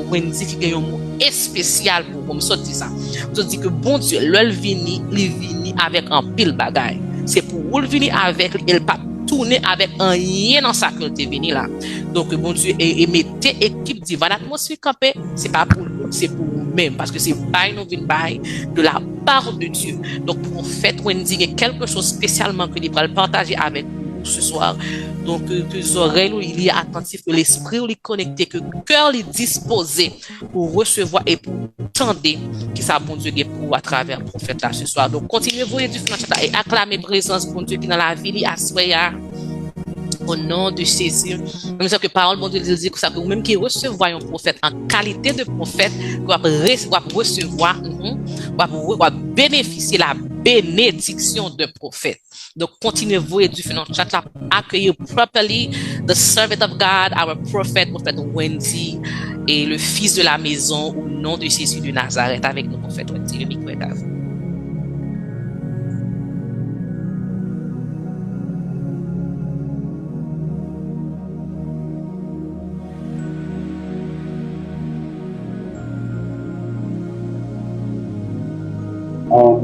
Wendy qui a un mot spécial pour me sortir ça. Je dis que bon Dieu, l'elle vini avec un pile bagaille. C'est pour vous venir avec elle pas tourner avec un rien dans sa que venu là. Donc bon Dieu et mettez équipe divine atmosphère campé, c'est pas pour nous, c'est pour nous-mêmes parce que c'est by nous vient by de la part de Dieu. Donc prophète Wendy il y a quelque chose spécialement que il va partager avec nous ce soir. Donc que les oreilles nous il y a attentif, que l'esprit nous connecté, que le cœur est disposé pour recevoir et pour tendre qui ça bon Dieu pour à travers le prophète là ce soir. Donc continuez vous et acclamer présence bon Dieu qui dans la vie à soya au nom de Jésus. Nous savons que parole bon Dieu dit que ça que même qui recevoir un prophète en qualité de prophète va recevoir va bénéficier la bénédiction de prophète. Donc continuez-vous et du dans le chat là accueillir properly the servant of God, our prophet Wendy et le fils de la maison au nom de Jésus de Nazareth avec nous prophète Wendy. Le micro est à vous.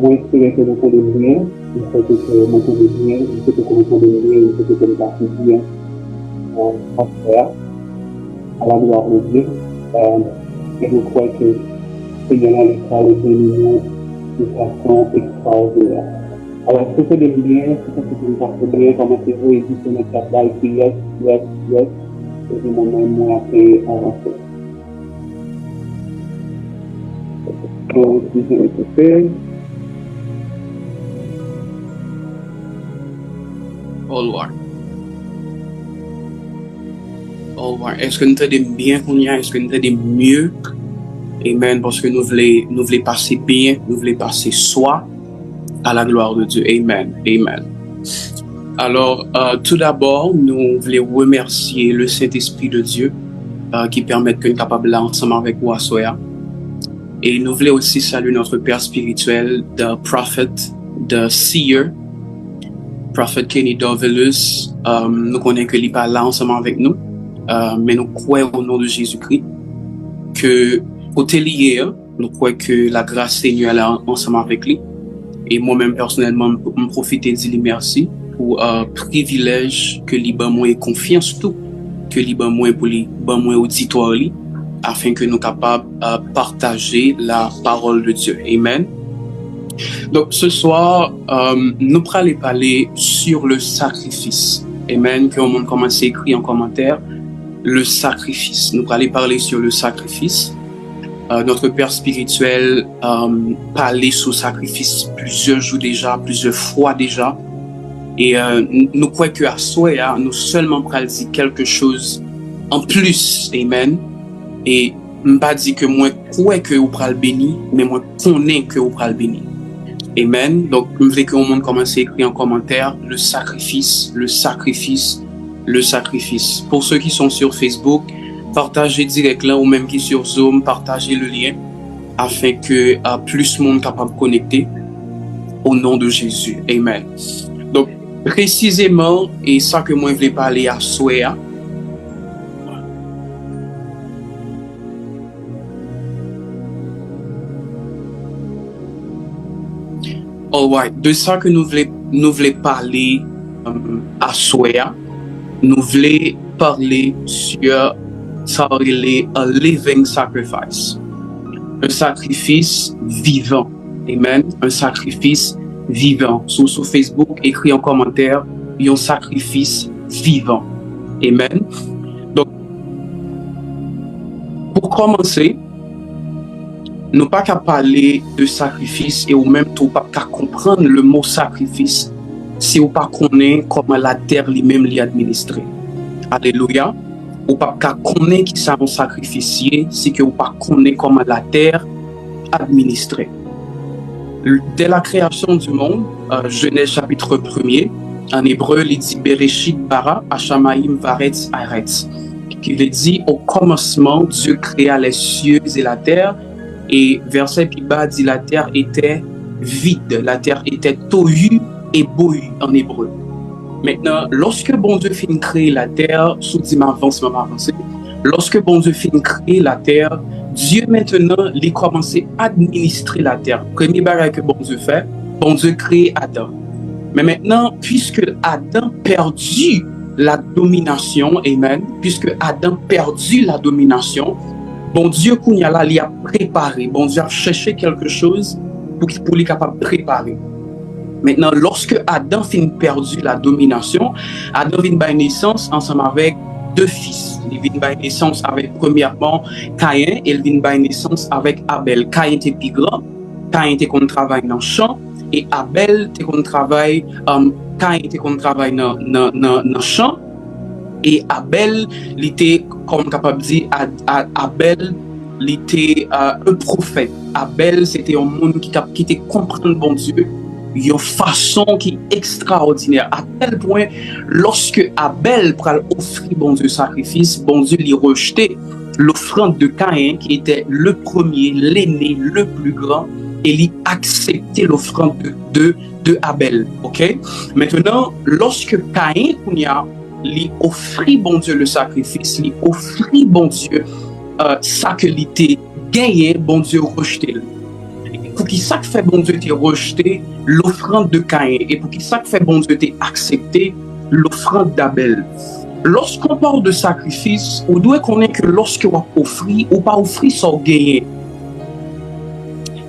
Moi, j'espère que vous entendez bien. Je sais que vous entendez bien. Je sais que vous entendez bien. Je sais que vous partez bien. En frère, à la gloire de Dieu. Et je crois que le Seigneur a parlé de nous de façon extraordinaire. Alors, si vous entendez bien, si vous partez bien, commencez-vous et dites sur notre chat et puis yes. Et puis moi, après, avancer. Donc, si vous avez All right. Est-ce que nous entendons bien, est-ce que nous entendons mieux? Amen. Parce que nous voulons passer bien, nous voulons passer soi à la gloire de Dieu. Amen. Amen. Alors, tout d'abord, nous voulons remercier le Saint-Esprit de Dieu qui permet que nous soyons capables ensemble avec vous à Soya. Et nous voulons aussi saluer notre Père spirituel, the prophet, the seer, Prophet Kenny Dovelus. Nous connaissons que il n'est pas là ensemble avec nous, mais nous croyons au nom de Jésus-Christ que au lié, nous croyons que la grâce Seigneur est là ensemble avec lui. Et moi-même personnellement, je profite de dire merci pour privilège que liban moi et confiance tout que liban moi pour liban auditoire afin que nous capables partager la parole de Dieu. Amen. Donc ce soir, nous allons parler sur le sacrifice. Amen. Que on commence à écrire en commentaire le sacrifice. Nous allons parler sur le sacrifice. Notre Père spirituel parlait sur le sacrifice plusieurs jours déjà, plusieurs fois déjà. Et nous croyons qu'à soi, nous seulement allons dire quelque chose en plus. Amen. Et je ne pas dire que moi crois que vous pral béni, mais moi connais que vous pral béni. Amen. Donc, je veux que monde commence à écrire en commentaire le sacrifice, le sacrifice, le sacrifice. Pour ceux qui sont sur Facebook, partagez direct là ou même qui sur Zoom, partagez le lien afin que plus de monde capable de connecter au nom de Jésus. Amen. Donc, précisément, et ça que moi je voulais parler à Soya. Alright, de ça que nous voulons parler à Soya, nous voulons parler sur ça a living sacrifice. Un sacrifice vivant. Amen. Un sacrifice vivant. Sur Facebook, écrit en commentaire, il y a un sacrifice vivant. Amen. Donc, pour commencer, nous pas qu'à parler de sacrifice et ou même tout pas qu'à comprendre le mot sacrifice si ou pas connaît comment la terre lui-même l'y administrée. Alléluia. Ou pas qu'à connaître qui ça un sacrificier si que ou pas connaît comment la terre administrée. Dès la création du monde, Genèse chapitre 1er, en hébreu, il dit Bereshit bara Hashamaim varetz aretz. Il dit au commencement, Dieu créa les cieux et la terre. Et verset plus bas dit la terre était vide, la terre était tohu et bohu en hébreu. Maintenant, lorsque bon Dieu finit de créer la terre, sous dit m'avance, lorsque bon Dieu finit créer la terre, Dieu maintenant, il commencé à administrer la terre. Premier bagage que bon Dieu crée Adam. Mais maintenant, puisque Adam perdu la domination, amen, puisque Adam perdu la domination, bon Dieu, il a préparé, bon Dieu a cherché quelque chose pour qu'il soit capable de préparer. Maintenant, lorsque Adam finit perdu la domination, Adam vient de naissance ensemble avec deux fils. Il vient de naissance avec, premièrement, Caïn, et il vient de naissance avec Abel. Caïn était plus grand, Caïn était qu'on travaille dans le champ, et Abel était qu'on travaille, Caïn était qu'on travaille dans le champ, et Abel, il était, comme capable de dire, Abel, il était un prophète. Abel, c'était un monde qui était comprendre bon Dieu, une façon qui est extraordinaire, à tel point, lorsque Abel pral offrir bon Dieu sacrifice, bon Dieu lui rejetait l'offrande de Caïn, qui était le premier, l'aîné, le plus grand, et lui acceptait l'offrande de Abel. Ok? Maintenant, lorsque Caïn lui offrit bon Dieu le sacrifice, lui offrit bon Dieu ça que l'était gagné, bon Dieu rejeté. Pour qui ça fait bon Dieu t'ait rejeté l'offrande de Caïn, et pour qui ça fait bon Dieu t'ait accepté l'offrande d'Abel. Lorsqu'on parle de sacrifice, on doit connaître que lorsque on offre ou pas offrir sans gagner.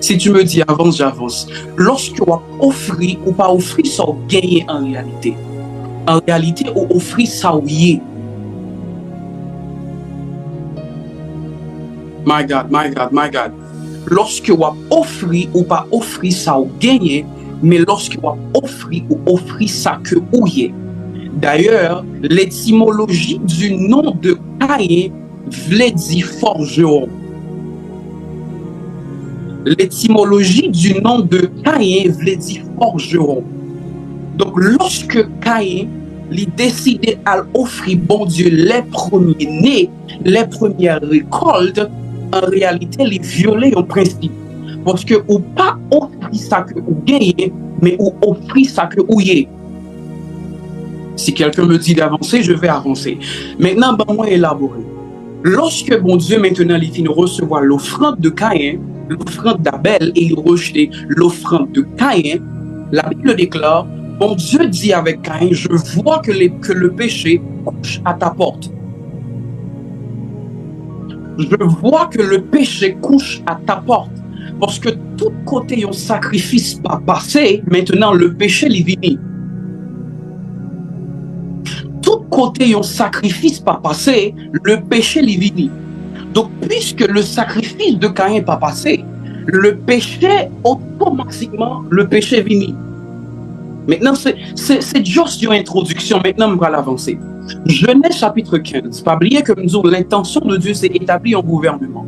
Si tu me dis avance, j'avance. Lorsque on offre ou pas offrir sans gagner en réalité. En réalité, on offre ça oui. My God, my God, my God. Lorsque vous offrez ou pas offrir ça ou gagner, mais lorsque vous offrez ou offrir ça que vous y est. D'ailleurs, l'étymologie du nom de Caïn voulait dire forgeron. L'étymologie du nom de Caïn voulait dire forgeron. Donc, lorsque Caïn il décidait à offrir bon Dieu les premiers-nés, les premières récoltes, en réalité, il violait un principe. Parce que ou pas offrir ça que vous gagnez, mais ou offrir ça que vous y. Si quelqu'un me dit d'avancer, je vais avancer. Maintenant, moi élaborer. Lorsque bon Dieu maintenant il finit de recevoir l'offrande de Caïn, l'offrande d'Abel, et il rejetait l'offrande de Caïn, la Bible déclare, bon Dieu dit avec Caïn, je vois que le péché couche à ta porte. Je vois que le péché couche à ta porte. Parce que tout côté un sacrifice pas passé, maintenant le péché est venu. Tout côté un sacrifice pas passé, le péché est venu. Donc puisque le sacrifice de Caïn pas passé, le péché automatiquement le péché est venu. Maintenant c'est juste une introduction. Maintenant on va l'avancer. Genèse chapitre 15. Pas oublier que l'intention de Dieu c'est établir un gouvernement.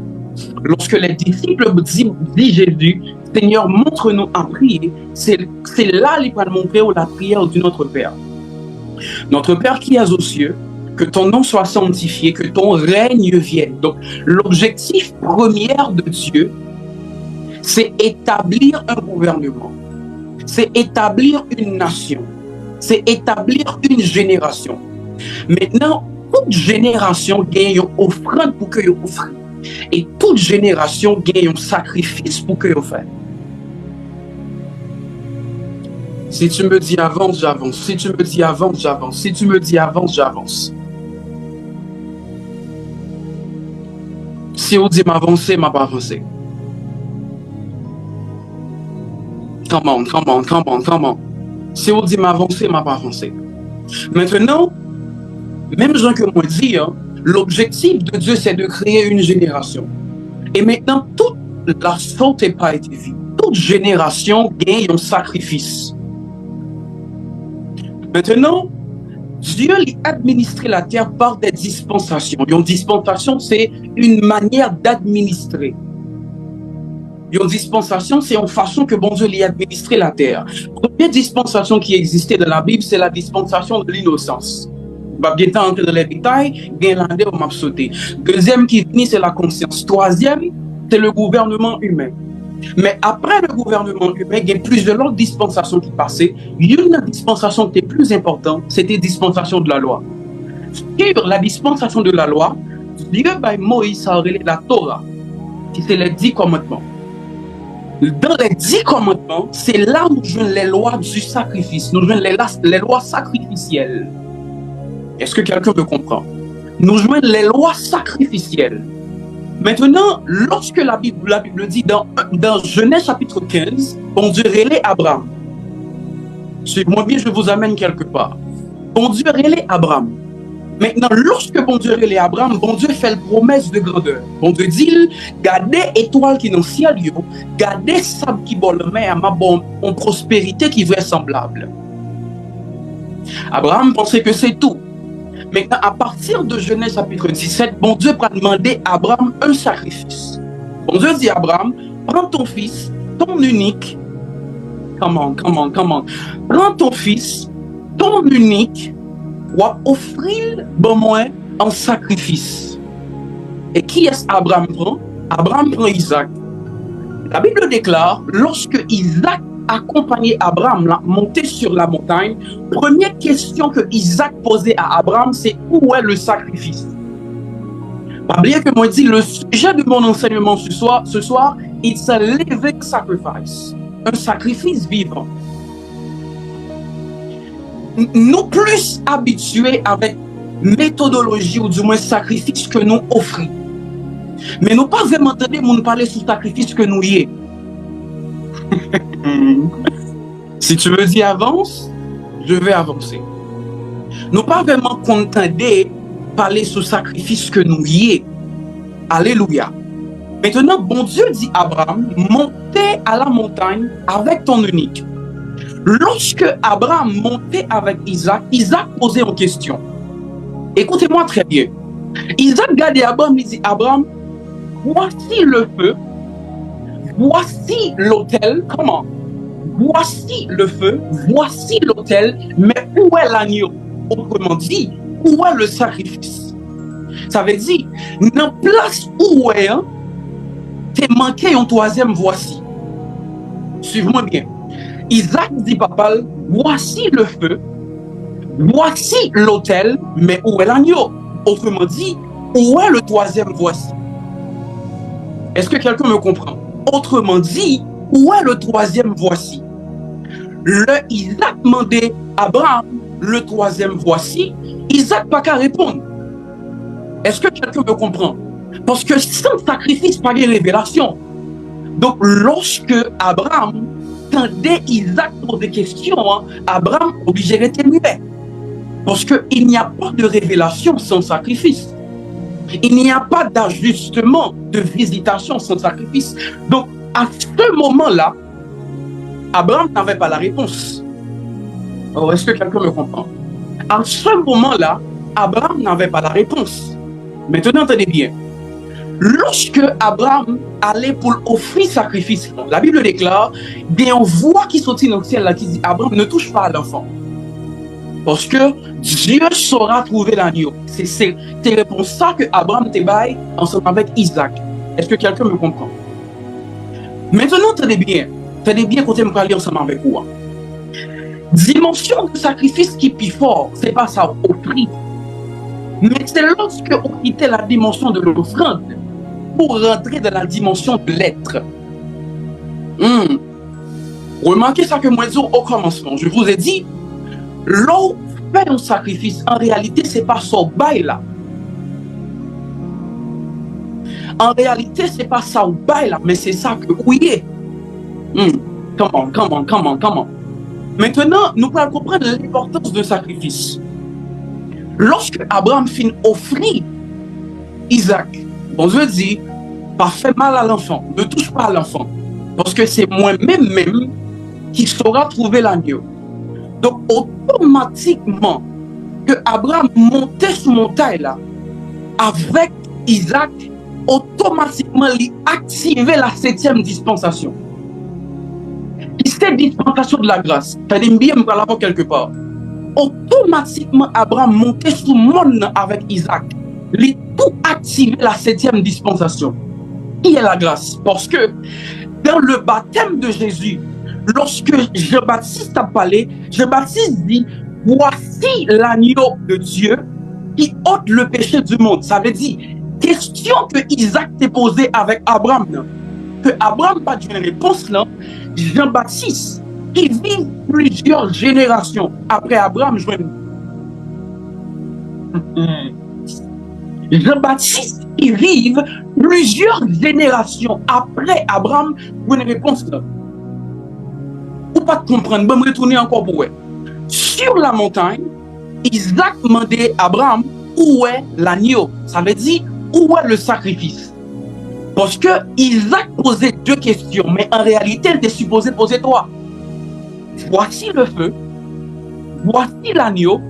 Lorsque les disciples disent Jésus, Seigneur, montre-nous à prier, c'est là qu'il va montrer la prière de notre Père. Notre Père qui es aux cieux, que ton nom soit sanctifié, que ton règne vienne. Donc, l'objectif premier de Dieu, c'est établir un gouvernement. C'est établir une nation. C'est établir une génération. Maintenant, toute génération gagne une offrande pour que vous offrez. Et toute génération gagne un sacrifice pour que vous faites. Si tu me dis avance, j'avance. Si tu me dis avance, j'avance. Si tu me dis avance, j'avance. Si on dit m'avancer, m'a pas avancé. Come on, come on, come on, come on. Si on dit m'avancer, m'a pas avancé. Maintenant, même gens que moi dis, hein, l'objectif de Dieu, c'est de créer une génération. Et maintenant, toute la sorte n'a pas été vue. Toute génération gagne un sacrifice. Maintenant, Dieu a administré la terre par des dispensations. Une dispensation, c'est une manière d'administrer. Une dispensation, c'est une façon que bon Dieu a administré la terre. La première dispensation qui existait dans la Bible, c'est la dispensation de l'innocence. Bah, bien entrer dans les détails, bien l'année on m'a sauté. Deuxième qui finit, c'est la conscience. Troisième, c'est le gouvernement humain. Mais après le gouvernement humain, il y a plusieurs autres dispensations qui passaient. Une dispensation qui était plus importante, c'était la dispensation de la loi. Sur la dispensation de la loi, Dieu by Moïse a relé la Torah, qui c'est les 10 commandements. Dans les 10 commandements, c'est là où nous jouons les lois du sacrifice, nous jouons les lois sacrificielles. Est-ce que quelqu'un me comprend? Nous jouons les lois sacrificielles. Maintenant, lorsque la Bible dit dans Genèse chapitre 15, bon Dieu relève Abraham. Suivez-moi bien, je vous amène quelque part. Bon Dieu relève Abraham. Maintenant, lorsque bon Dieu relève Abraham, bon Dieu fait la promesse de grandeur. Bon Dieu dit, gardez étoiles qui dans le ciel, gardez sable qui bon le mer, ma bon en prospérité qui est vraisemblable. Abraham pensait que c'est tout. Maintenant, à partir de Genèse chapitre 17, bon Dieu va demander à Abraham un sacrifice. Bon Dieu dit à Abraham, prends ton fils, ton unique. Comment? Prends ton fils, ton unique, ou offrir bon moi en sacrifice. Et qui est-ce Abraham prend? Abraham prend Isaac. La Bible déclare, lorsque Isaac accompagné Abraham là, monté sur la montagne, première question que Isaac posait à Abraham, c'est où est le sacrifice? Pas oublier que moi dit le sujet de mon enseignement ce soir, it's a living sacrifice, un sacrifice vivant. Nous plus habitués avec méthodologie ou du moins sacrifice que nous offrons. Mais nous pas vraiment entendu nous parler sur sacrifice que nous y est. Si tu me dis avance, je vais avancer. Nous pas vraiment contenter parler sur sacrifice que nous y est. Alléluia. Maintenant, bon Dieu dit à Abraham, montez à la montagne avec ton unique. Lorsque Abraham montait avec Isaac, Isaac posait une question. Écoutez-moi très bien. Isaac regardait Abraham, il dit, Abraham, voici le feu, voici l'autel, comment? Voici le feu, voici l'autel, mais où est l'agneau? Autrement dit, où est le sacrifice? Ça veut dire, dans la place où est, t'es manqué un troisième voici. Suivez-moi bien. Isaac dit papa, voici le feu, voici l'autel, mais où est l'agneau? Autrement dit, où est le troisième voici? Est-ce que quelqu'un me comprend? Autrement dit, où est le troisième voici? Isaac demandait à Abraham le troisième voici, Isaac n'a qu'à répondre. Est-ce que quelqu'un me comprend? Parce que sans sacrifice, pas de révélation. Donc, lorsque Abraham tendait Isaac pour des questions, Abraham obligé d'être muet. Parce qu'il n'y a pas de révélation sans sacrifice. Il n'y a pas d'ajustement, de visitation sans sacrifice. Donc, à ce moment-là, Abraham n'avait pas la réponse. Oh, est-ce que quelqu'un me comprend? À ce moment-là, Abraham n'avait pas la réponse. Maintenant, entendez bien. Lorsque Abraham allait pour offrir sacrifice, la Bible déclare, bien on voit qui sortit dans le ciel là, qui dit, Abraham, ne touche pas à l'enfant. Parce que Dieu saura trouver l'agneau. C'est réponse ça que Abraham te baille ensemble avec Isaac. Est-ce que quelqu'un me comprend? Maintenant, tenez bien quand je vais ensemble avec vous. Dimension de sacrifice qui est plus fort, c'est pas ça au prix. Mais c'est lorsque on quittait la dimension de l'offrande pour rentrer dans la dimension de l'être. Remarquez ça que moi je dis au commencement. Je vous ai dit, l'on fait un sacrifice, en réalité, c'est pas ça au bail là. En réalité, c'est pas ça au bail là, mais c'est ça que oui. Comment. Maintenant, nous pouvons comprendre l'importance d'un sacrifice. Lorsque Abraham finit offrir Isaac, bon Dieu dit, pas fait mal à l'enfant, ne touche pas à l'enfant, parce que c'est moi-même qui saura trouver l'agneau. Donc, automatiquement, que Abraham montait sur montagne là, avec Isaac, automatiquement, il activait la 7e dispensation. Et cette dispensation de la grâce, c'est-à-dire bien, je vais l'avoir quelque part. Automatiquement, Abraham montait sur le monde avec Isaac. Il a tout activé la 7e dispensation. Qui est la grâce? Parce que dans le baptême de Jésus, lorsque Jean-Baptiste a parlé, Jean-Baptiste dit, voici l'agneau de Dieu qui ôte le péché du monde. Ça veut dire, question que Isaac t'est posée avec Abraham, que Abraham pas de réponse là, Jean-Baptiste, qui vit plusieurs générations après Abraham, Jean-Baptiste, qui vit plusieurs générations après Abraham, une réponse là. Ou pas de comprendre, je vais me retourner encore pour eux. Sur la montagne, Isaac demandait à Abraham où est l'agneau. Ça veut dire où est le sacrifice. Parce que Isaac posait deux questions, mais en réalité, il était supposé poser trois. Voici le feu, voici l'agneau,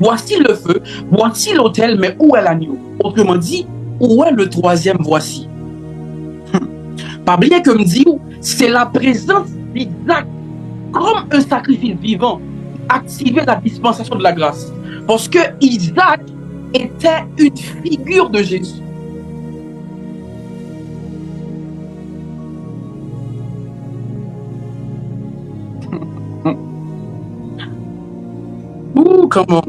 voici le feu, voici l'autel, mais où est l'agneau? Autrement dit, où est le troisième voici? Pas oublier que me dit, c'est la présence d'Isaac comme un sacrifice vivant, activer la dispensation de la grâce. Parce que Isaac était une figure de Jésus. Comment?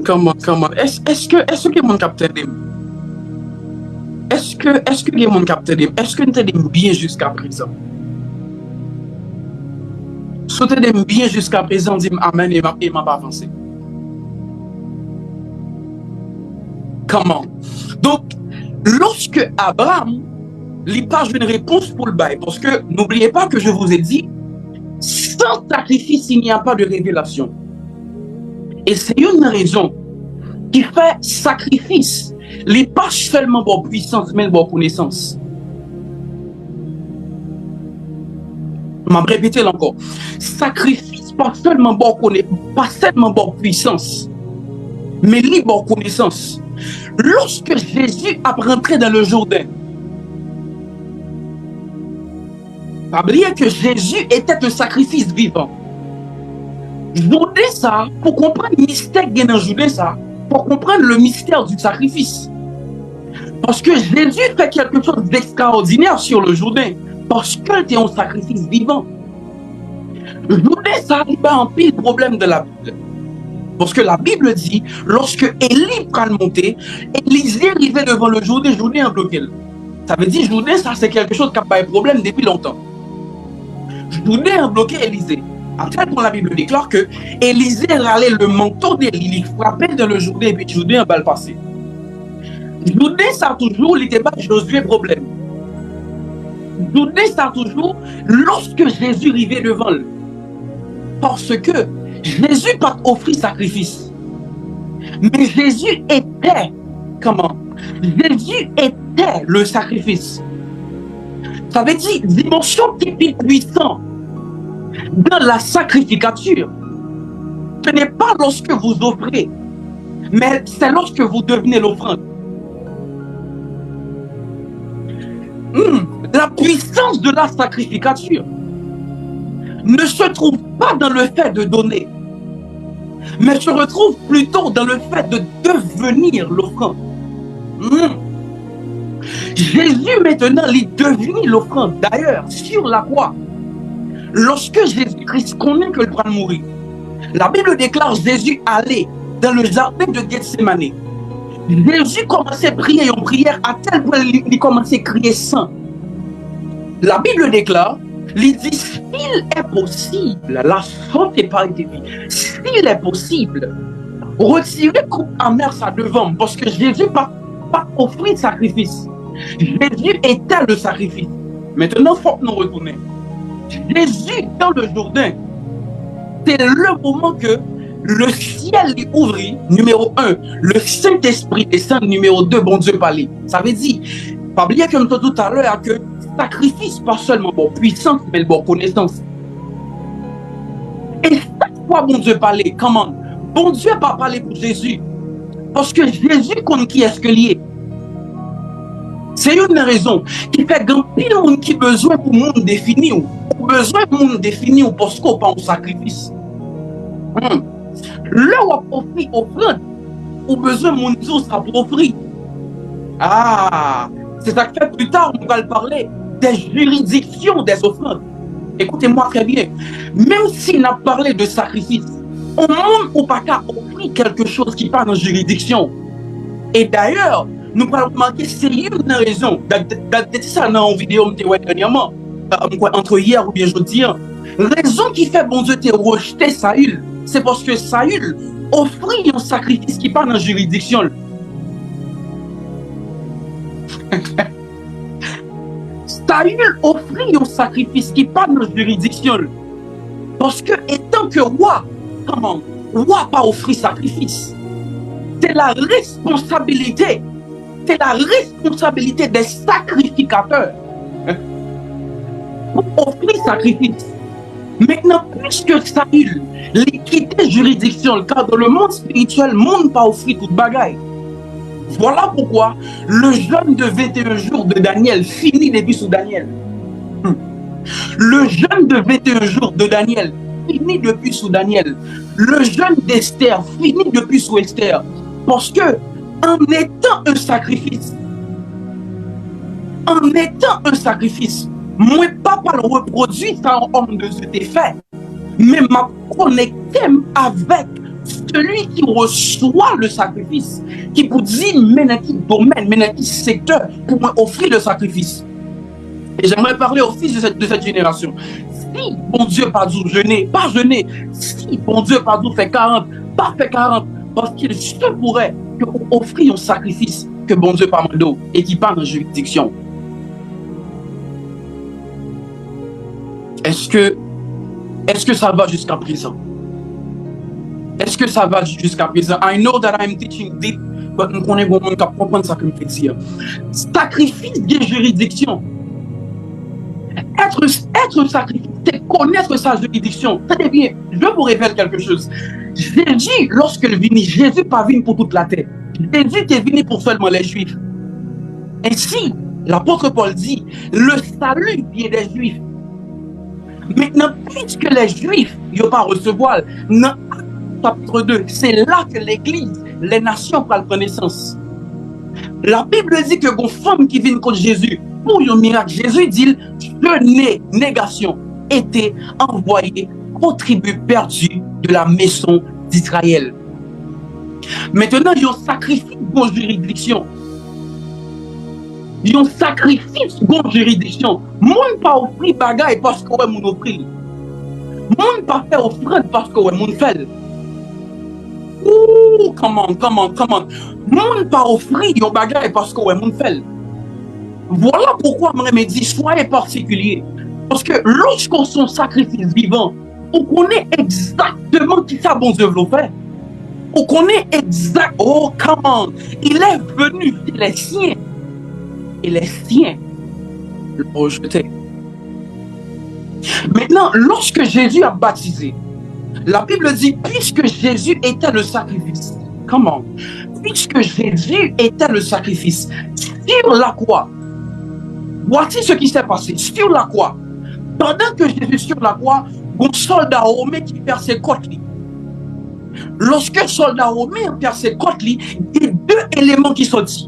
Est-ce que mon capteur est-ce que mon capteur est-ce que nous t'aidons bien jusqu'à présent? Si tu t'aimes bien jusqu'à présent, dis amen et m'a pas avancé. Comment? Donc, lorsque Abraham n'a pas une réponse pour le bail, parce que n'oubliez pas que je vous ai dit, sans sacrifice, il n'y a pas de révélation. Et c'est une raison qui fait sacrifice. Il n'est pas seulement pour puissance, mais pour connaissance. Je vais répéter encore. Sacrifice, pas seulement pour puissance, mais pour connaissance. Lorsque Jésus a rentré dans le Jourdain, pas oublier que Jésus était un sacrifice vivant. Jourdain ça, pour comprendre le mystère qui est dans Jourdain ça, pour comprendre le mystère du sacrifice. Parce que Jésus fait quelque chose d'extraordinaire sur le Jourdain, parce qu'il était un sacrifice vivant. Jourdain ça, il pas un pile problème de la Bible. Parce que la Bible dit, lorsque Élie prend le monter, Élisée arrivait devant le Jourdain, Jourdain a bloqué. Ça veut dire, Jourdain ça, c'est quelque chose qui n'a pas de problème depuis longtemps. Jourdain a bloqué Élisée. À tel point la Bible déclare que Élisée râlait le manteau d'Élie, il frappait dans le Jourdain et puis Jourdain a le passé. Jourdain ça toujours, il n'était pas Josué problème. Jourdain ça toujours, lorsque Jésus arrivait devant lui. Parce que Jésus n'a pas offert sacrifice. Mais Jésus était, comment? Jésus était le sacrifice. Ça veut dire dimension typique puissante dans la sacrificature. Ce n'est pas lorsque vous offrez, mais c'est lorsque vous devenez l'offrande. La puissance de la sacrificature ne se trouve pas dans le fait de donner, mais se retrouve plutôt dans le fait de devenir l'offrande. Jésus maintenant, il est devenu l'offrande. D'ailleurs, sur la croix, lorsque Jésus-Christ connaît que le prend mourir, la Bible déclare Jésus allait dans le jardin de Gethsémane. Jésus commençait à prier une prière à tel point qu'il commençait à crier saint. La Bible déclare, il dit, s'il est possible, la santé par été vie, s'il est possible, retirer coupe amère ça devant, parce que Jésus n'a pas offert de sacrifice. Jésus était le sacrifice. Maintenant, il faut que nous retournions. Jésus, dans le Jourdain, c'est le moment que le ciel est ouvert, numéro 1, le Saint-Esprit descend, numéro 2, bon Dieu parler. Ça veut dire, pas oublier comme tout à l'heure, que sacrifice, pas seulement pour puissance, mais pour connaissance. Et chaque fois, bon Dieu parler, comment? Bon Dieu n'a pas parlé pour Jésus. Parce que Jésus connaît qui est-ce que lié. C'est une raison qui fait grand pile monde qui besoin pour monde définir ou besoin pour monde définir parce qu'on pas un sacrifice. Là où on offre offrande ou besoin monde dire ça pour offrir. Ah, c'est ça que fait plus tard on va parler des juridictions des offrandes. Écoutez-moi très bien. Même si on a parlé de sacrifice, on ne peut pas offrir quelque chose qui part dans la juridiction. Et d'ailleurs, nous pouvons remarquer c'est une raison. D'être ça dans une vidéo dernièrement, entre hier ou bien jeudi. Raison qui fait bon Dieu te rejeter Saül, c'est parce que Saül offrit un sacrifice qui part dans la juridiction. Saül offrit un sacrifice qui part dans la juridiction. Parce que, étant que roi, comment? Roi pas offrir sacrifice. C'est la responsabilité. C'est la responsabilité des sacrificateurs pour offrir sacrifice. Maintenant, puisque Saül quitté juridiction, car dans le monde spirituel, le monde pas offrir toute bagaille. Voilà pourquoi le jeûne de 21 jours de Daniel finit depuis sous Daniel. Le jeûne de 21 jours de Daniel finit depuis sous Daniel. Le jeûne d'Esther finit depuis sous Esther. Parce que, en étant un sacrifice, moi, papa le reproduit ça en homme de cet effet, mais m'a connecté avec celui qui reçoit le sacrifice, qui vous dit, mais dans quel domaine, mais dans quel secteur, pour m'offrir le sacrifice. Et j'aimerais parler aux fils de cette génération. Si bon Dieu pas dû jeûner, pas jeûner. Si bon Dieu pas dû faire 40, pas faire 40. Parce qu'il se pourrait que vous offriez un sacrifice que bon Dieu pas mando et qui part dans juridiction. Est-ce que ça va jusqu'à présent? Est-ce que ça va jusqu'à présent? I know that I'm teaching deep, but nous connaissons beaucoup de monde qui comprend ça que je fais dire. Sacrifice de juridiction. Être sacrifié, c'est connaître sa juridiction. C'est bien. Je vous révèle quelque chose. Jésus, lorsqu'il vient, Jésus pas venu pour toute la terre. Jésus est venu pour seulement les Juifs. Ainsi, l'apôtre Paul dit, le salut vient des Juifs. Maintenant, puisque les Juifs ne vont pas recevoir, dans chapitre 2, c'est là que l'Église, les nations prennent connaissance. La Bible dit que une femme qui vient contre Jésus, pour un miracle, Jésus dit, je négation, était envoyé au tribut perdu de la maison d'Israël. Maintenant, il y a un sacrifice pour juridiction. Il y a un sacrifice pour juridiction. Moun pas offrir bagaille parce que ouais moun offrir. Moun pas faire offrande parce que ouais moun fait. Ouh, comment. Moun pas offrir yon bagaille parce que ouais moun fait. Voilà pourquoi moi me dit soyez particulier. Parce que lorsqu'on son sacrifice vivant, on connaît exactement qui ça bon Dieu veut faire. On connaît exact. Oh, comment. Il est venu les siens. Et les siens l'ont rejeté. Maintenant, lorsque Jésus a baptisé, la Bible dit, puisque Jésus était le sacrifice. Comment? Puisque Jésus était le sacrifice sur la croix. Voici ce qui s'est passé. Sur la croix. Pendant que Jésus sur la croix, un soldat romain qui perd ses côtes. Lorsque le soldat romain perd ses côtes, il y a deux éléments qui sont dit.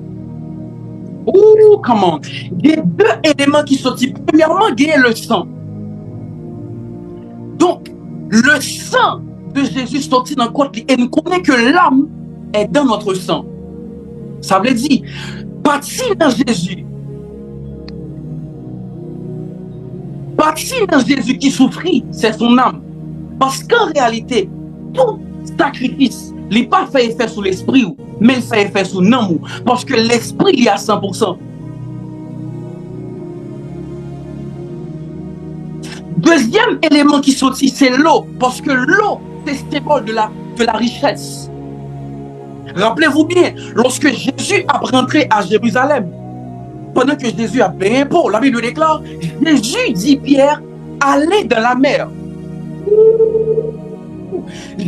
Oh, comment? Il y a deux éléments qui sont dit. Premièrement, il y a le sang. Donc, le sang de Jésus sorti dans le corps et nous connaissons que l'âme est dans notre sang. Ça veut dire, partir dans Jésus. Partir dans Jésus qui souffrit, c'est son âme. Parce qu'en réalité, tout sacrifice, il n'est pas fait effet sur l'esprit, mais il fait effet sur l'âme. Parce que l'esprit, il est à 100%. Deuxième élément qui sortit, c'est l'eau. Parce que l'eau, c'est le symbole de la richesse. Rappelez-vous bien, lorsque Jésus a rentré à Jérusalem, pendant que Jésus a payé impôt, la Bible déclare, Jésus dit Pierre, allez dans la mer.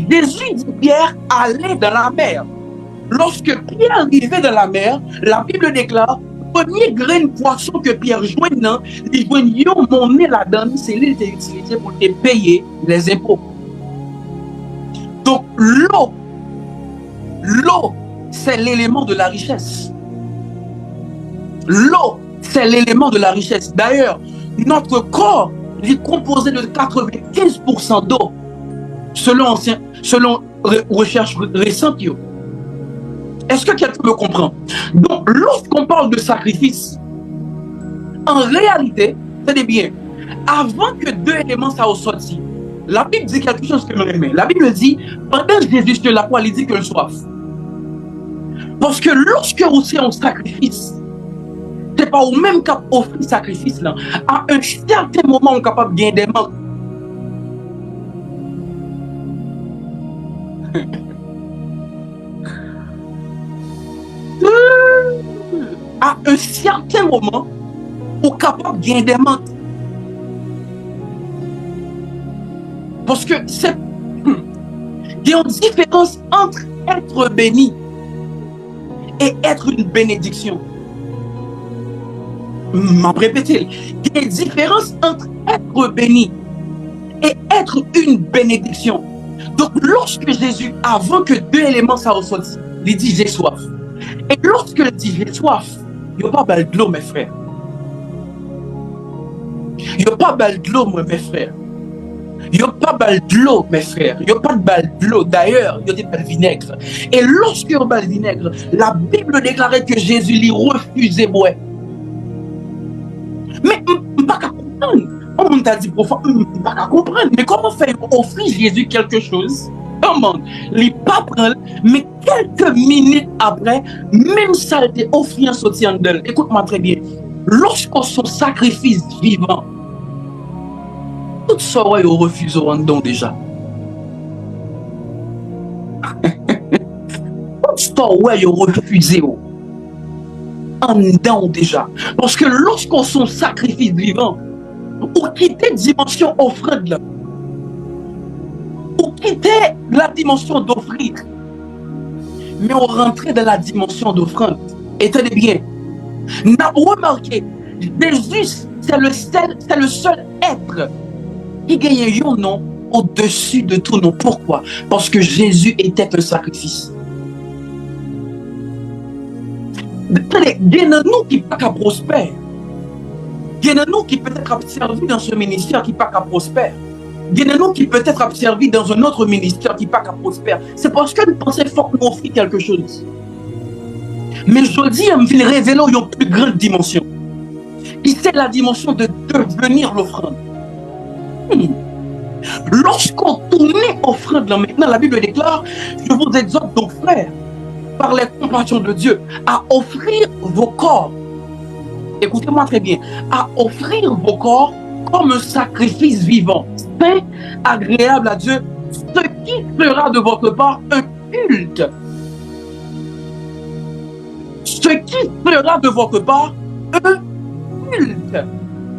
Jésus dit Pierre, allez dans la mer. Lorsque Pierre arrivait dans la mer, la Bible déclare, premier grain de poisson que Pierre joignait, il joignait une monnaie là-dedans, c'est lui qui était utilisé pour te payer les impôts. Donc l'eau, c'est l'élément de la richesse. L'eau, c'est l'élément de la richesse. D'ailleurs, notre corps est composé de 95% d'eau, selon recherche récente. Est-ce que quelqu'un me comprend? Donc, lorsqu'on parle de sacrifice, en réalité, tenez bien, avant que deux éléments soient sortis, la Bible dit quelque chose que je aime. La Bible dit, pendant Jésus sur la croix, il dit que le soif. Parce que lorsque vous êtes en sacrifice, ce n'est pas au même cap offrir sacrifice là. À un certain moment, on est capable de gagner des manques. À un certain moment, on est capable de gagner des manques. Parce que c'est. Il y a une différence entre être béni et être une bénédiction. M'a répété. Il y a une différence entre être béni et être une bénédiction. Donc, lorsque Jésus, avant que deux éléments soient ressortis, il dit j'ai soif. Et lorsque il dit j'ai soif, il n'y a pas de l'eau, mes frères. Il n'y a pas de l'eau, mes frères. Il n'y a pas de l'eau, mes frères. Il n'y a pas de l'eau. D'ailleurs, il y a des vinaigre. Et lorsqu'il y a des vinaigre, la Bible déclarait que Jésus lui refusait boire. Mais je ne peux pas comprendre. On t'a dit profond, je ne peux pas comprendre. Mais comment faire offrir Jésus quelque chose? Comment? Il ne pas prendre, mais quelques minutes après, même ça a été offert en sortant d'elle. Écoute-moi très bien. Lorsqu'on son sacrifice vivant, tout ça, ouais, on refuse en don déjà. Tout ça, ouais, on refuse en don déjà. Parce que lorsqu'on son sacrifice vivant, on quittait dimension offrande là. On quittait la dimension d'offrir. Mais on rentrait dans la dimension d'offrande. Et tenez bien, n'a remarqué, Jésus, c'est le seul être qui gagne un nom au-dessus de tout nom. Pourquoi? Parce que Jésus était un sacrifice. Il y en a nous qui ne sont pas prospères. Il y en a nous qui peut-être servi dans ce ministère qui ne sont pas prospères. Il y en a nous qui peut-être servi dans un autre ministère qui ne sont pas prospères. C'est parce que nous pensons qu'il faut que nous offrions quelque chose. Mais je dis, il me révéler une plus grande dimension. Et c'est la dimension de devenir l'offrande. Lorsqu'on tournait offrande, là maintenant, la Bible déclare, je vous exhorte donc, frères, par les compassions de Dieu, à offrir vos corps. Écoutez-moi très bien, à offrir vos corps comme un sacrifice vivant, saint, agréable à Dieu, ce qui fera de votre part un culte. Ce qui fera de votre part un culte.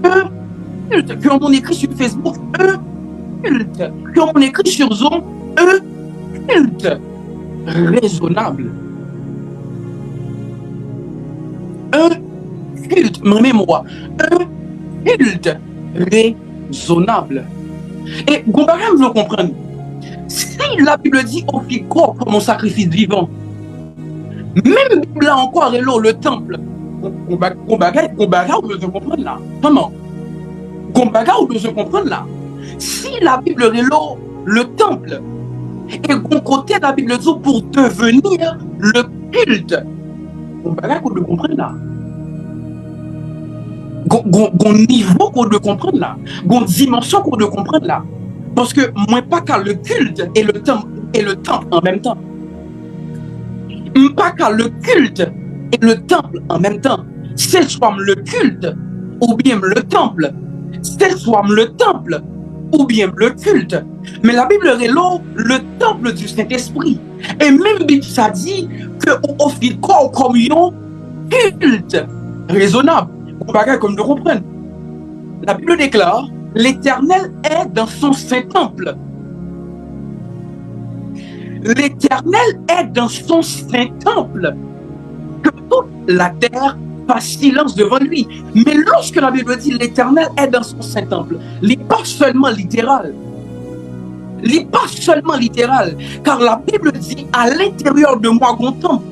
Un culte. Comme on écrit sur Facebook, un culte. Comme on écrit sur Zoom, un culte raisonnable. Un culte, ma mémoire, un culte raisonnable. Et Gombaram veut comprendre. Si la Bible dit offrir corps comme un sacrifice vivant, même là encore, le temple, Gombaga, vous devez comprendre là. Comment? Gombaga, vous devez comprendre là. Si la Bible est le temple, et qu'on côté la Bible dit pour devenir le culte, Gombaga, vous devez comprendre là. Gon niveau qu'on doit comprendre là, gon dimension qu'on doit comprendre là, parce que moi pas qu'à le culte et le temple en même temps, pas qu'à le culte et le temple en même temps, c'est soit le culte ou bien le temple, c'est soit le temple ou bien le culte. Mais la Bible est le temple du Saint-Esprit, et même Bible ça dit que on offre corps comme un culte raisonnable. Comme nous comprenons. La Bible déclare, l'Éternel est dans son saint temple. L'Éternel est dans son saint temple. Que toute la terre fasse silence devant lui. Mais lorsque la Bible dit l'Éternel est dans son saint temple, il n'est pas seulement littéral. Il n'est pas seulement littéral. Car la Bible dit à l'intérieur de moi, mon temple.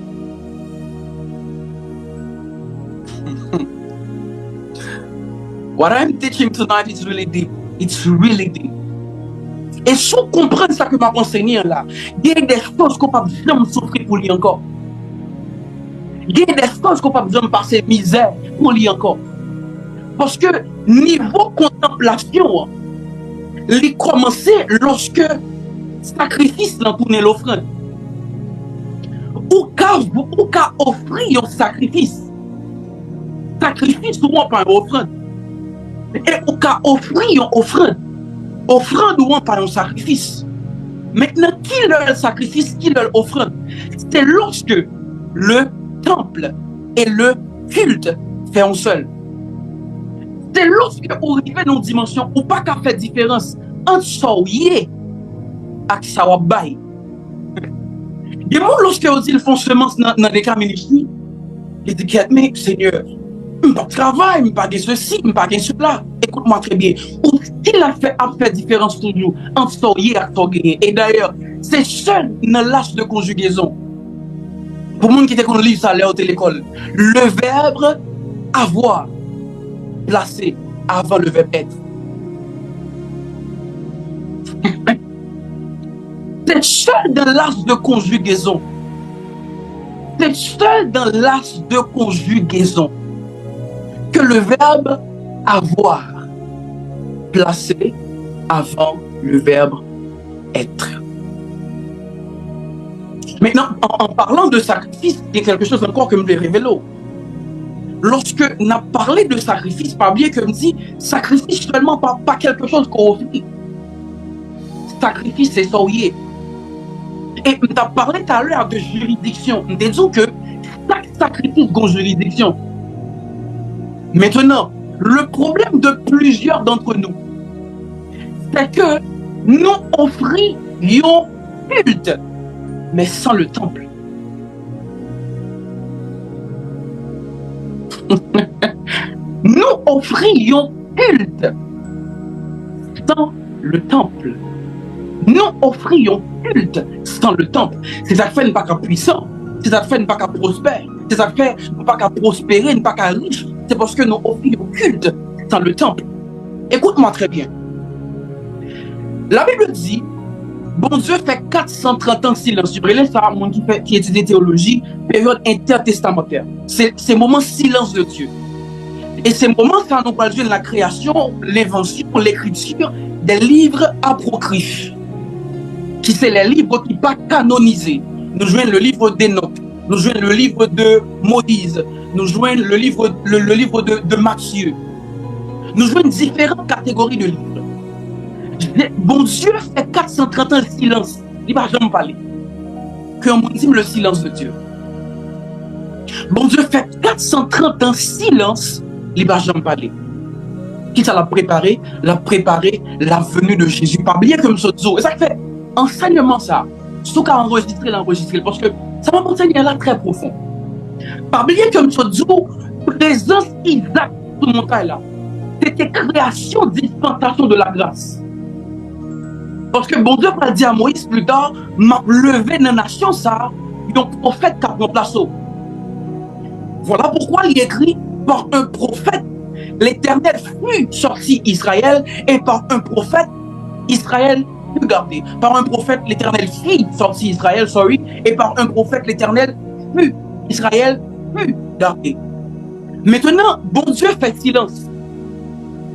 What I'm teaching tonight is really deep. It's really deep. Et si on comprend ça que m'a enseigné là, il y a des choses qu'on ne peut pas vraiment souffrir pour lui encore. il y a des choses qu'on n'a pas besoin de passer misère pour lire encore. Parce que niveau contemplation, il commence lorsque sacrifice l'en tourne l'offrande. Ou qu'à offrir un sacrifice. Sacrifice souvent pas une offrande. Et ou qu'à offrir une offrande. Offrande ou pas un sacrifice. Maintenant, qui leur sacrifice, qui leur offrande? C'est lorsque le temple et le culte fait un seul. C'est lorsque vous arrivez dans une dimension où pas qu'à faire différence entre soyez et sawabay. Et moi, lorsque vous dites font semence dans des cas ministres, ils disent mais Seigneur, je ne pas travail, je ne pas ceci, je ne pas cela. Écoute-moi très bien. Ou qu'il a fait différence toujours entre soyez et soyez. Et d'ailleurs, c'est seul dans l'âge de conjugaison. Pour les gens qui étaient livre ça à l'école, le verbe avoir placé avant le verbe être. C'est seul dans l'âge de conjugaison. C'est seul dans l'âge de conjugaison que le verbe avoir placé avant le verbe être. Maintenant, en parlant de sacrifice, il y a quelque chose encore que me révèle. Lorsque on a parlé de sacrifice, pas bien que me dit sacrifice seulement pas quelque chose qu'on offre. Sacrifice, c'est soyez. Et on a parlé tout à l'heure de juridiction. On a dit que chaque sacrifice a une juridiction. Maintenant, le problème de plusieurs d'entre nous, c'est que nous offrions culte, mais sans le temple. Nous offrions culte sans le temple. Nous offrions culte sans le temple. C'est ça fait pas qu'à puissant, c'est ça fait pas qu'à prospère, c'est ça fait pas qu'à prospérer, pas qu'à riche. C'est parce que nous offrions culte sans le temple. Écoute-moi très bien. La Bible dit, bon Dieu fait 430 ans de silence. Sur les ça, monde qui étudie théologie, période intertestamentaire. C'est moment silence de Dieu. Et c'est moment quand nous parlons de la création, l'invention, l'écriture des livres apocryphes. Qui c'est les livres qui ne sont pas canonisés. Nous jouons le livre d'Enoch, nous jouons le livre de Moïse, nous jouons le livre de Matthieu. Nous jouons différentes catégories de livres. Bon Dieu fait 430 ans de silence. Il ne va jamais parler. Que on dit le silence de Dieu. Bon Dieu fait 430 ans de silence. Il ne va jamais parler. Qui ça l'a préparé? L'a préparé la venue de Jésus. Pas bien comme ça. Et ça fait enseignement ça. Sauf qu'à enregistrer, parce que ça m'a enseigné là très profond. Pas bien comme ça. Présence exacte sur mon taille là. C'était création, dispensation de la grâce. Parce que bon Dieu va dire à Moïse plus tard, m'a levé dans la nation ça, un prophète qui a pris place. Voilà pourquoi il écrit par un prophète, l'Éternel fut sorti Israël, et par un prophète, Israël fut gardé. Par un prophète, l'Éternel fut sorti Israël, et par un prophète, l'Éternel fut Israël fut gardé. Maintenant, bon Dieu fait silence.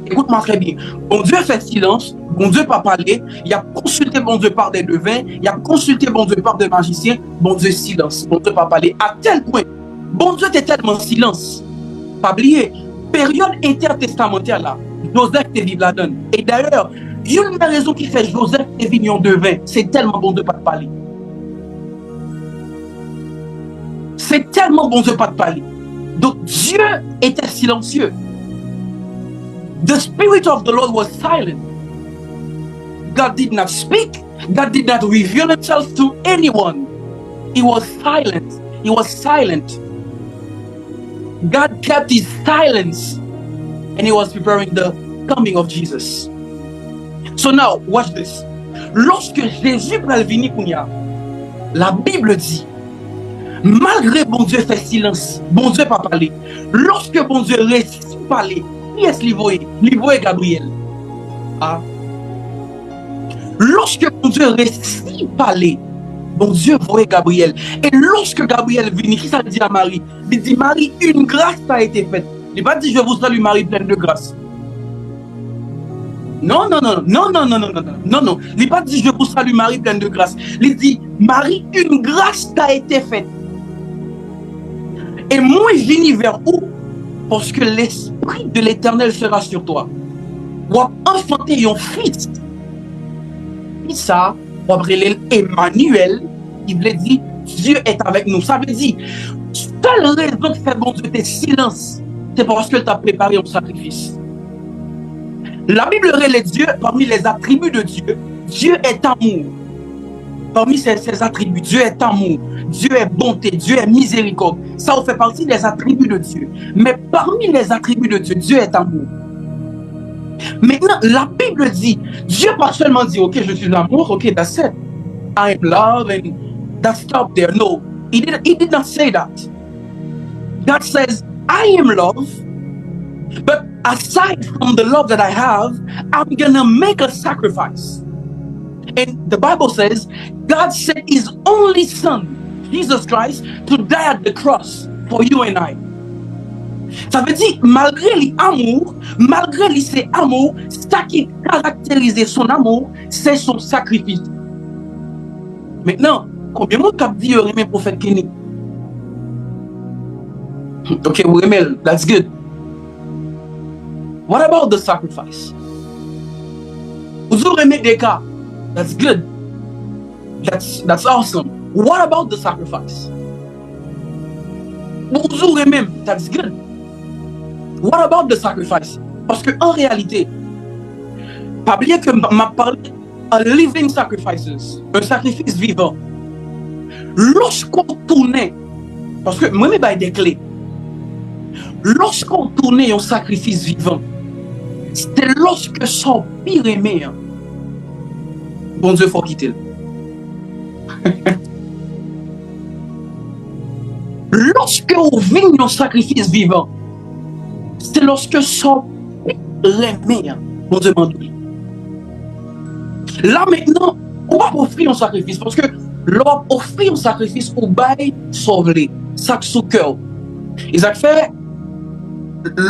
Écoute-moi très bien. Bon Dieu fait silence, bon Dieu pas parler, il a consulté bon Dieu par des devins, il a consulté bon Dieu par des magiciens, bon Dieu silence, bon Dieu pas parler. À tel point, bon Dieu était tellement silence. Pas oublier, période intertestamentaire là, Joseph te vit la donne. Et d'ailleurs, une des raisons qui fait Joseph te vit un devin, c'est tellement bon Dieu pas de parler. C'est tellement bon Dieu pas de parler. Donc Dieu était silencieux. The Spirit of the Lord was silent. God did not speak. God did not reveal himself to anyone. He was silent. He was silent. God kept his silence and he was preparing the coming of Jesus. So now, watch this. Lorsque Jésus va venir, la Bible dit, malgré bon Dieu fait silence, bon Dieu pas parler. Lorsque bon Dieu réussit à parler, qui est-ce qu'il voyait? Il voyait Gabriel. Ah. Lorsque bon Dieu réussit à parler, bon Dieu voyait Gabriel. Et lorsque Gabriel vient, qui ça dit à Marie? Il dit, Marie, une grâce t'a été faite. Il n'a pas dit, je vous salue Marie pleine de grâce. Non. Il n'a pas dit, je vous salue Marie pleine de grâce. Il dit, Marie, une grâce t'a été faite. Et moi, je viens vers où? Parce que l'Esprit de l'Éternel sera sur toi. Ou enfanter un fils. Et ça, ou appeler Emmanuel, il veut dire, Dieu est avec nous. Ça veut dire, seule raison de faire bon Dieu tes silences, c'est parce que tu as préparé un sacrifice. La Bible relève Dieu parmi les attributs de Dieu. Dieu est amour. Parmi ses attributs, Dieu est amour, Dieu est bonté, Dieu est miséricorde. Ça fait partie des attributs de Dieu. Mais parmi les attributs de Dieu, Dieu est amour. Maintenant, la Bible dit, Dieu pas seulement dit, ok, je suis l'amour, ok, that's it. I am love and that stop there. No, he did not say that. God says, I am love, but aside from the love that I have, I'm gonna make a sacrifice. And the Bible says, God sent his only son, Jesus Christ, to die at the cross for you and I. Ça veut dire, malgré l'amour, malgré ses amours, ça qui caractérise son amour, c'est son sacrifice. Maintenant, combien de monde cap dit le prophète Kenny? Okay, we remember, that's good. What about the sacrifice? Vous aurez des cas. That's good. That's awesome. What about the sacrifice? Vous aurez même. That's good. What about the sacrifice? Parce que en réalité, pas oublier que m'a parlé de living sacrifices, un sacrifice vivant. Lorsqu'on tournait, parce que moi, je des clés. Lorsqu'on tournait un sacrifice vivant, c'était lorsque son pire aimé, bon Dieu, faut quitter. Lorsque on vit un sacrifice vivant, c'est lorsque son pire aimé, bon Dieu, m'en oublie. Là maintenant, on va offrir un sacrifice parce que l'on offre un sacrifice au bail sauvé, sac sous cœur. Isaac fait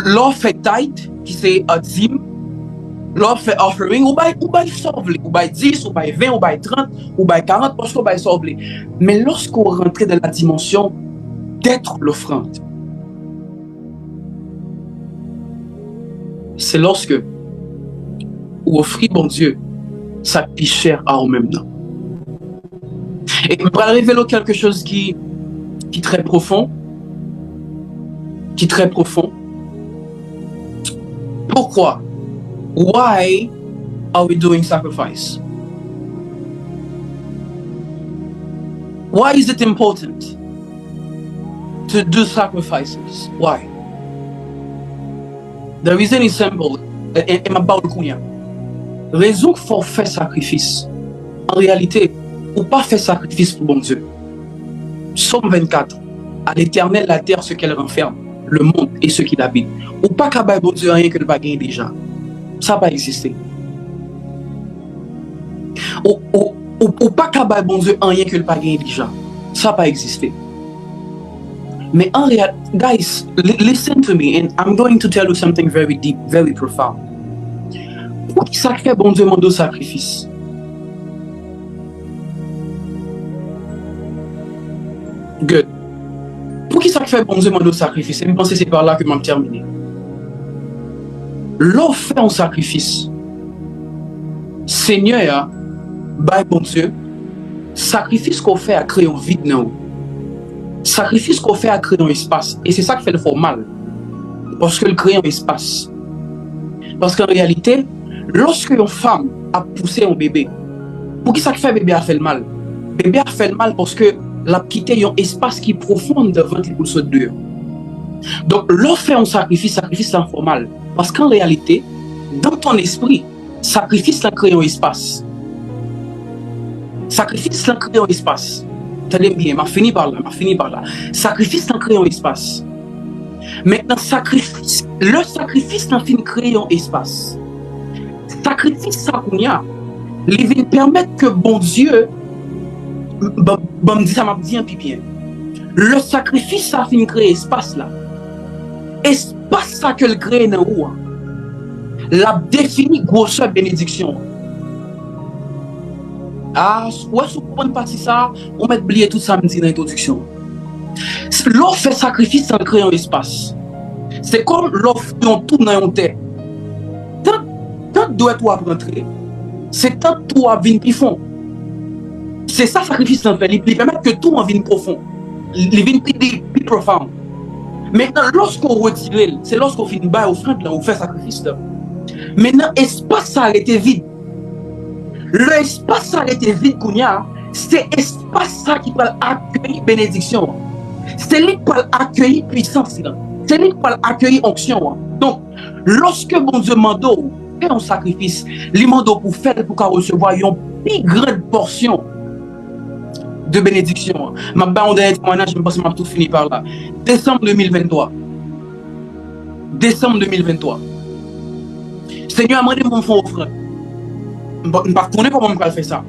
l'on fait tithe qui c'est un dîme, l'on fait offering ou bail sauvé, ou bail 10, ou bail 20, ou bail 30, ou bail 40 parce qu'on bail sauvé. Mais lorsqu'on rentre dans la dimension d'être l'offrande, c'est lorsque on offre bon Dieu ça plus cher à eux-mêmes. Et je vais révéler quelque chose qui est très profond. Pourquoi? Why are we doing sacrifice? Why is it important to do sacrifices? Why? The reason is simple. Et ma parole kounya. Raison qu'il faut faire sacrifice. En réalité, ou pas faire sacrifice pour bon Dieu. Psaume 24. À l'Éternel la terre ce qu'elle renferme, le monde et ceux qui l'habitent. Ou pas qu'à bon Dieu rien que le bagage déjà. Ça va exister. Ou pas qu'à bon Dieu rien que le bagage déjà. Ça va exister. Mais en réalité, guys, listen to me and I'm going to tell you something very deep, very profound. Pour qui ça fait bon Dieu mon sacrifice? Good. Pour qui ça fait bon Dieu mon sacrifice? Et je pense que c'est par là que je vais terminer. L'on fait un sacrifice. Seigneur, bye bon Dieu, sacrifice qu'on fait à créer un vide dans nous. Sacrifice qu'on fait à créer un espace. Et c'est ça qui fait le fort mal. Parce que le crée un espace. Parce qu'en réalité, lorsque une femme a poussé un bébé, pour qui ça fait bébé a fait le mal? Bébé a fait le mal parce que l'a quitté un espace qui est profond devant le bout de deux. Donc, l'on fait un sacrifice c'est informal. Parce qu'en réalité, dans ton esprit, sacrifice c'est créer un espace. Sacrifice c'est créer un espace. Tenez bien, m'a fini par là. Sacrifice c'est créer un espace. Maintenant, le sacrifice c'est fin créer un espace. Sacrifice ça qu'on y a, il va permettre que bon Dieu Bon, me dit ça m'a dit un peu bien. Le sacrifice, ça finit créer espace là. Espace ça que le crée dans où. La définit grosseur bénédiction. Ah, ouais, si vous ne partie ça, on va oublier tout ça, me dit dans l'introduction. L'offre fait sacrifice sans créer un espace. C'est comme l'offre on tourne dans un terre. Tant doit toi rentrer, c'est tant toi vient plus fond. C'est ça sacrifice sans fait. Il permet que tout en vienne profond. Il vient plus profond. Maintenant, lorsqu'on retire, c'est lorsqu'on finit bas offrande là, on fait sacrifice là. Maintenant, espace ça a été vide. L'espace ça a été vide qu'on y a, c'est espace ça qui peut accueillir bénédiction. C'est lui qui peut accueillir puissance là. C'est lui qui peut accueillir onction. Donc, lorsque bon Dieu mando fait un sacrifice, il mando pour faire pour recevoir une plus grande portion de bénédiction. Ma on dernier témoignage, je pense que m'a tout fini par là. Décembre 2023. Décembre 2023. Seigneur a demandé mon fonds offrande. Je ne sais pas comment je vais faire ça.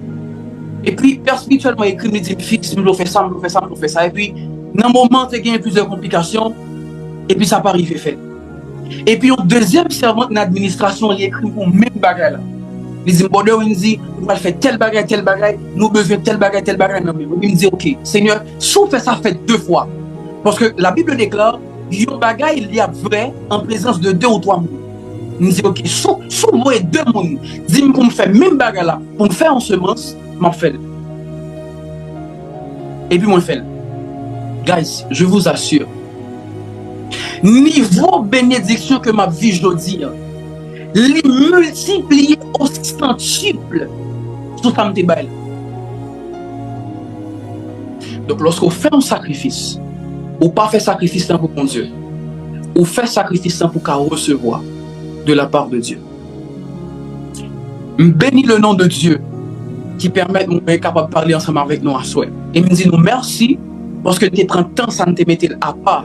Et puis, Père spirituellement, écrit, me dit, fixe, je fais ça, je fais ça, je fais ça. Et puis, dans le moment, il y a plusieurs complications. Et puis, ça pas arrivé fait. Et puis, un deuxième servant de l'administration, il écrit pour le même bagage là. Il dit, il dit, nous allons faire tel bagage, nous besoin tel bagage. Il me dit, ok, Seigneur, si on fait ça, fait 2 fois. Parce que la Bible déclare, un bagage, il y a vrai en présence de 2 ou 3 mots. Il me dit, ok, si vous voyez 2 personnes, dis-moi pour me faire même bagage là, pour me faire en semence, m'en fait. Et puis, moi, je fais. Guys, je vous assure, niveau bénédiction que ma vie, je dis, les multiplier au centuple sur ça me déballe. Donc, lorsqu'on fait un sacrifice, ou pas fait sacrifice pour mon Dieu, ou fait sacrifice pour qu'à recevoir de la part de Dieu. Bénis le nom de Dieu qui permet de nous être capable de parler ensemble avec nous à soi. Et me dit nous merci parce que tu prends le temps, ça ne te mettait à part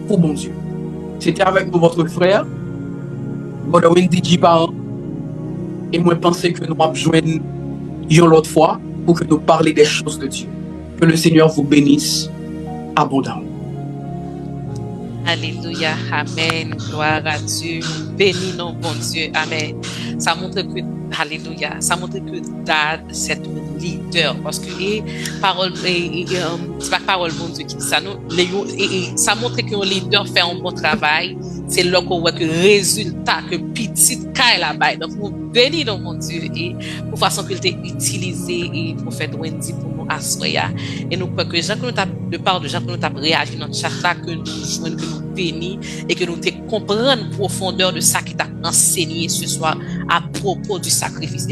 pour mon Dieu. C'était avec nous votre frère, Godwin DJ Parent, et moi pensais que nous avons besoin une autre fois pour que nous parlions des choses de Dieu. Que le Seigneur vous bénisse abondamment. Alléluia, amen, gloire à Dieu, bénis nos bon Dieu, amen. Ça montre que, alléluia, ça montre que Dad, c'est un leader, parce que parole, c'est pas parole bon Dieu qui dit ça, non, ça montre qu'un leader fait un bon travail, c'est là qu'on voit que résultat, que petite caille là-bas, donc nous bénis nos bon Dieu, et pour façon qu'il t'ait utilisé, et prophète Wendy pour nous assoyer, et nous croyons que Jean, que nous t'a, de part de Jean, que nous t'a réagi dans chaque là, que nous jouons, que nous bénis, et que nous te comprendre profondeur de ça qui t'a enseigné ce soir à propos du sacrifice.